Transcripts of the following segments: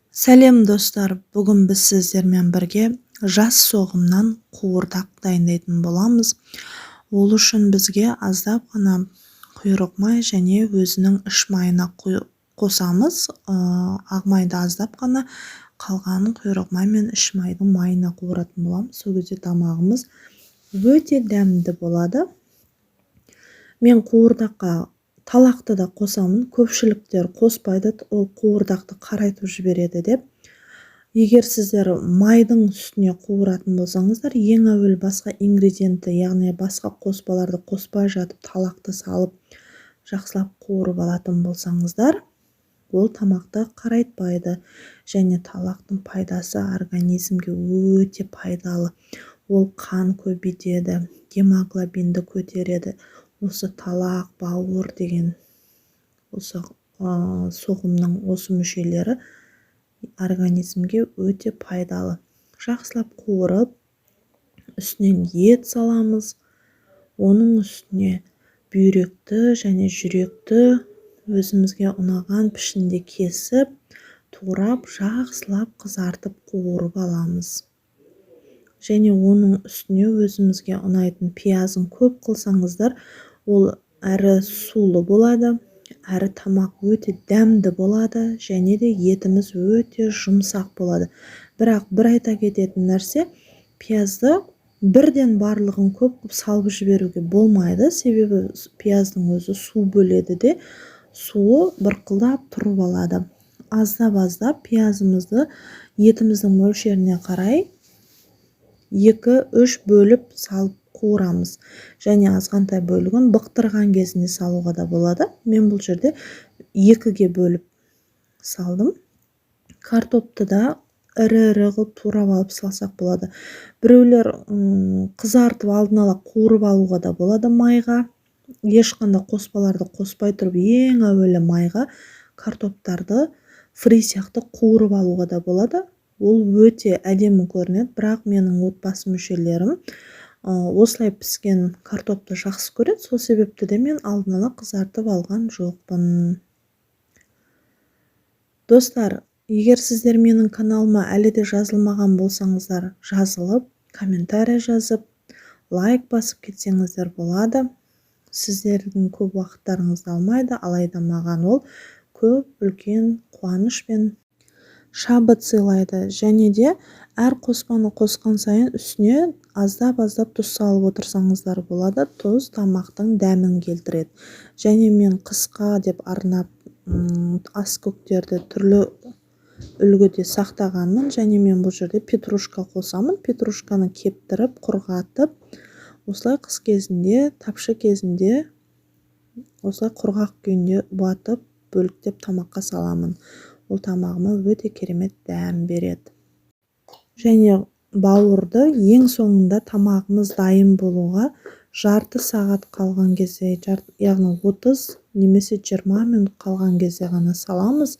Сәлем достар, бүгін біз сіздермен бірге жас соғымнан қуырдақ дайындайтын боламыз. Ол үшін бізге аздап қана құйрық май және өзінің іш майына қосамыз. Ақ майды аздап қана, қалғанын құйрық май мен іш майдың майына қуыратын боламыз. Сол кезде тамағымыз өте дәмді болады. Мен қуырдаққа талақты да қосамын. Көпшіліктер қоспайды, ол қуырдақты қарайтып жібереді деп. Егер сіздер майдың үстіне қуыратын болсаңыздар, ең әуел басқа ингредиентті, яғни басқа қоспаларды қоспай жатып, талақты салып, жақсылап қуырып алатын болсаңыздар, ол тамақты қарайтпайды. Және талақтың пайдасы организмге өте пайдалы. Ол қан көбейтеді, гемоглобинді көтереді. Осы талақ, бауыр деген осы соғымның осы мүшелері организмге өте пайдалы. Жақсылап қуырып, үстінен ет саламыз. Оның үстіне бүйректі және жүректі өзімізге ұнаған пішінде кесіп, турап, жақсылап қызартып қуырып аламыз. Және оның үстіне өзімізге ұнайтын пиязын көп қылсаңыздар, ол әрі сулы болады, әрі тамақ өте дәмді болады, және де етіміз өте жұмсақ болады. Бірақ бір айта кететін нәрсе, пиязды бірден барлығын көп салып жіберуге болмайды, себебі пияздың өзі су бөледі де, суы бұрқылдап тұрып алады. Аздап пиязымызды етіміздің мөлшеріне қарай 2-3 бөліп салып қуырамыз. Және азғантай бөлігін бұқтырған кезінде салуға да болады. Мен бұл жерде 2-ге бөліп салдым. Картопты да ірі-ірі қылып турап алып салсақ болады. Біреулер қызартып алдын ала қуырып алуға да болады майға. Ешқандай қоспаларды қоспай тұрып, ең әуелі майға картоптарды фри сияқты қуырып алуға да болады. Ол өте әдемі көрінеді, бірақ менің отбасы мүшелерім осылай піскен картопты жақсы көреді. Сол себепті де мен алдын ала қызартып алған жоқпын. Достар, егер сіздер менің каналыма әлі де жазылмаған болсаңыздар, жазылып, комментарий жазып, лайк басып кетсеңіздер болады. Сіздердің көп уақыттарыңызды алмайды, алайда маған ол көп үлкен қуаныш пен шабыт сыйлайды. Және де әр қоспаны қосқан сайын үстіне аздап тұз салып отырсаңыздар болады. Тұз тамақтың дәмін келтіреді. Және мен қысқа деп арнап ас көктерді түрлі үлгіде сақтағанмын. Және мен бұл жерде петрушка қосамын. Петрушканы кептіріп, құрғатып, осылай қыс кезінде, тапшы кезінде, осылай құрғақ күйінде батып, бөліктеп тамаққа саламын. Ол тамағыма өте керемет дәм береді. Және бауырды ең соңында тамағымыз дайын болуға жарты сағат қалған кезде, яғни 30 немесе 20 минут қалған кезде ғана саламыз.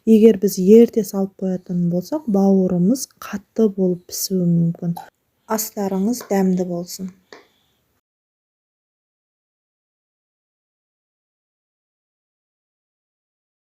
Егер біз ерте салып қоятын болсақ, бауырымыз қатты болып пісуі мүмкін. Астарыңыз дәмді болсын.